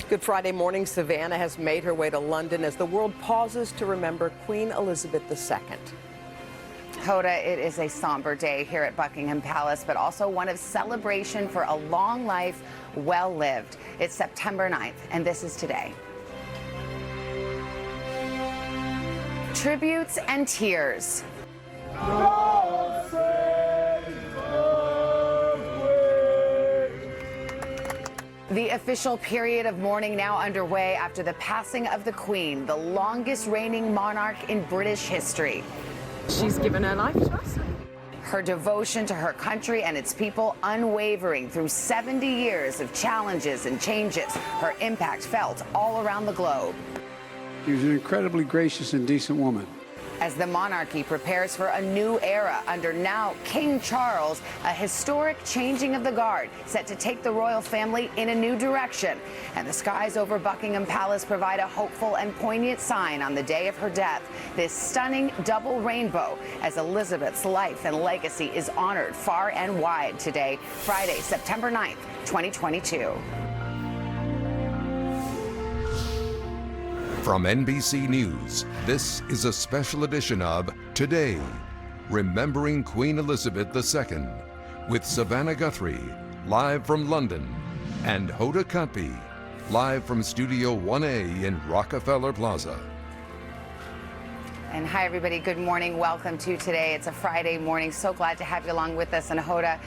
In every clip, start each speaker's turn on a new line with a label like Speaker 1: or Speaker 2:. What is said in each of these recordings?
Speaker 1: Good Friday morning. Savannah has made her way to London as the world pauses to remember Queen Elizabeth II.
Speaker 2: Hoda, it is a somber day here at Buckingham Palace, but also one of celebration for a long life well lived. It's September 9th, and this is today. Tributes and tears. The official period of mourning now underway after the passing of the Queen, the longest reigning monarch in British history.
Speaker 1: She's given her life to us.
Speaker 2: Her devotion to her country and its people unwavering through 70 years of challenges and changes. Her impact felt all around the globe.
Speaker 3: She was an incredibly gracious and decent woman.
Speaker 2: As the monarchy prepares for a new era under now King Charles, a historic changing of the guard set to take the royal family in a new direction. And the skies over Buckingham Palace provide a hopeful and poignant sign on the day of her death. This stunning double rainbow as Elizabeth's life and legacy is honored far and wide today, Friday, September 9th, 2022.
Speaker 4: From NBC News, this is a special edition of Today, Remembering Queen Elizabeth II, with Savannah Guthrie, live from London, and Hoda Kotb, live from Studio 1A in Rockefeller Plaza.
Speaker 2: And hi, everybody. Good morning. Welcome to Today. It's a Friday morning. So glad to have you along with us. And Hoda,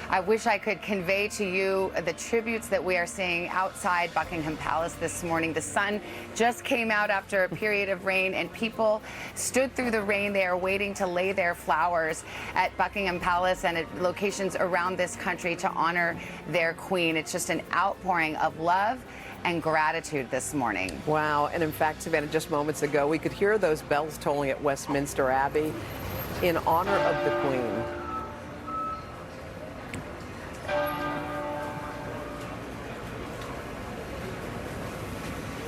Speaker 2: I wish I could convey to you the tributes that we are seeing outside Buckingham Palace this morning. The sun just came out after a period of rain, and people stood through the rain. They are waiting to lay their flowers at Buckingham Palace and at locations around this country to honor their queen. It's just an outpouring of love and gratitude this morning.
Speaker 1: Wow. And in fact, Savannah, just moments ago, we could hear those bells tolling at Westminster Abbey in honor of the Queen.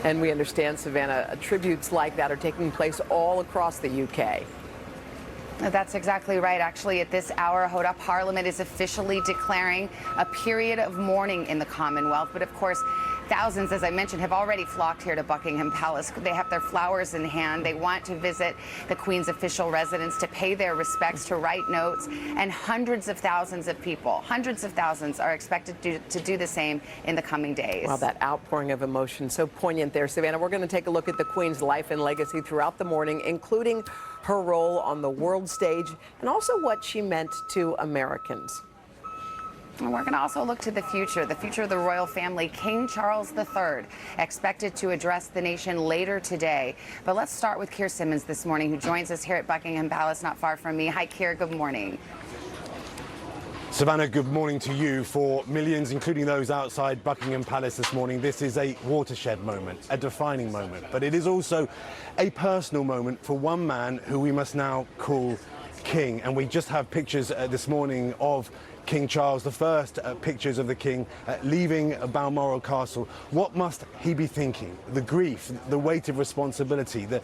Speaker 1: And we understand, Savannah, tributes like that are taking place all across the UK.
Speaker 2: That's exactly right. Actually, at this hour, Hoda, Parliament is officially declaring a period of mourning in the Commonwealth. But of course, thousands, as I mentioned, have already flocked here to Buckingham Palace. They have their flowers in hand. They want to visit the Queen's official residence to pay their respects, to write notes. And hundreds of thousands of people, hundreds of thousands, are expected to do the same in the coming days.
Speaker 1: Wow, that outpouring of emotion, so poignant there, Savannah. We're going to take a look at the Queen's life and legacy throughout the morning, including her role on the world stage and also what she meant to Americans.
Speaker 2: And we're going to also look to the future of the royal family. King Charles III expected to address the nation later today. But let's start with Keir Simmons this morning, who joins us here at Buckingham Palace, not far from me. Hi, Keir. Good morning.
Speaker 5: Savannah, good morning to you. For millions, including those outside Buckingham Palace this morning, this is a watershed moment, a defining moment. But it is also a personal moment for one man who we must now call king. And we just have pictures this morning of King Charles I, pictures of the king leaving Balmoral Castle. What must he be thinking? The grief, the weight of responsibility, the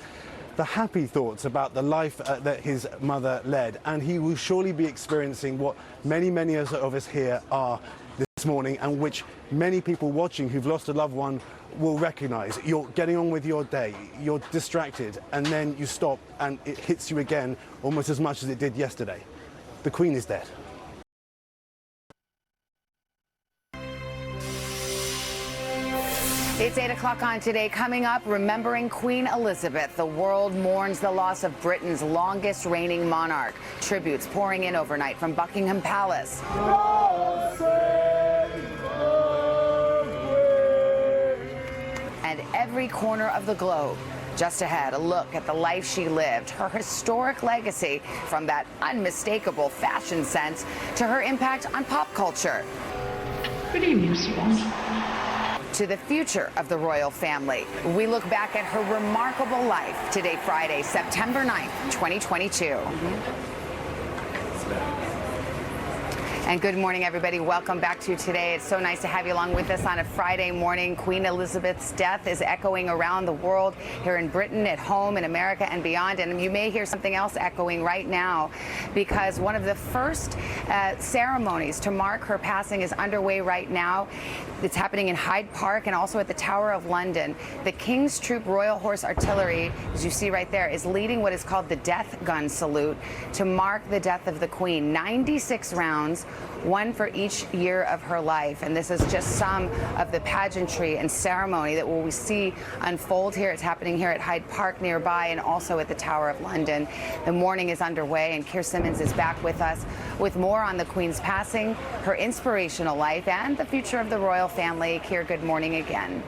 Speaker 5: happy thoughts about the life that his mother led. And he will surely be experiencing what many of us here are this morning, and which many people watching who've lost a loved one will recognize. You're getting on with your day, you're distracted, and then you stop and it hits you again almost as much as it did yesterday. The Queen is dead.
Speaker 2: It's 8 o'clock on Today. Coming up, remembering Queen Elizabeth. The world mourns the loss of Britain's longest reigning monarch. Tributes pouring in overnight from Buckingham Palace. And every corner of the globe. Just ahead, a look at the life she lived, her historic legacy, from that unmistakable fashion sense to her impact on pop culture.
Speaker 6: Good evening, Mr. Bond.
Speaker 2: To the future of the royal family. We look back at her remarkable life today, Friday, September 9th, 2022. And good morning, everybody. Welcome back to Today. It's so nice to have you along with us on a Friday morning. Queen Elizabeth's death is echoing around the world, here in Britain, at home, in America, and beyond. And you may hear something else echoing right now, because one of the first ceremonies to mark her passing is underway right now. It's happening in Hyde Park and also at the Tower of London. The King's Troop Royal Horse Artillery, as you see right there, is leading what is called the Death Gun Salute to mark the death of the Queen. 96 rounds, one for each year of her life. And this is just some of the pageantry and ceremony that we see unfold here. It's happening here at Hyde Park nearby and also at the Tower of London. The mourning is underway, and Keir Simmons is back with us with more on the Queen's passing, her inspirational life, and the future of the royal family. Keir, good morning again.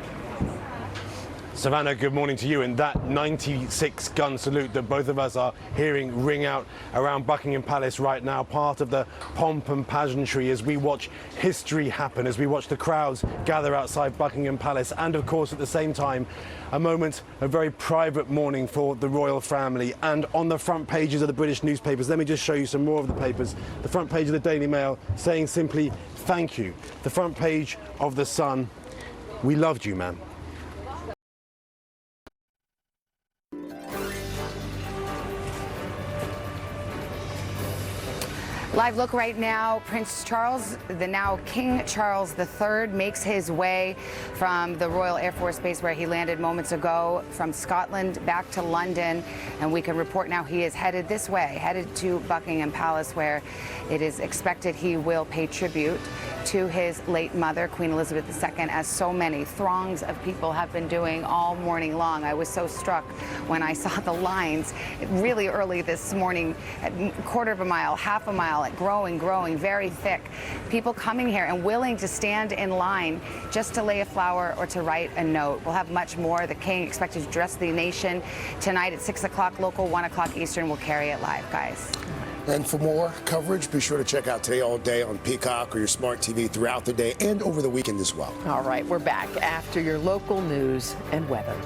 Speaker 5: Savannah, good morning to you. And that 96 gun salute that both of us are hearing ring out around Buckingham Palace right now, part of the pomp and pageantry as we watch history happen, as we watch the crowds gather outside Buckingham Palace, and of course at the same time a moment of very private mourning for the royal family. And on the front pages of the British newspapers, let me just show you some more of the papers. The front page of the Daily Mail saying simply thank you. The front page of the Sun, we loved you, man.
Speaker 2: Live look right now. Prince Charles, the now King Charles III, makes his way from the Royal Air Force Base where he landed moments ago from Scotland back to London. And we can report now he is headed this way, headed to Buckingham Palace, where it is expected he will pay tribute to his late mother, Queen Elizabeth II, as so many throngs of people have been doing all morning long. I was so struck when I saw the lines really early this morning, at quarter of a mile, half a mile, growing, very thick. People coming here and willing to stand in line just to lay a flower or to write a note. We'll have much more. The King expected to address the nation tonight at 6 o'clock local, 1 o'clock Eastern. We'll carry it live, guys.
Speaker 7: And for more coverage, be sure to check out Today All Day on Peacock or your smart TV throughout the day and over the weekend as well.
Speaker 1: All right, we're back after your local news and weather.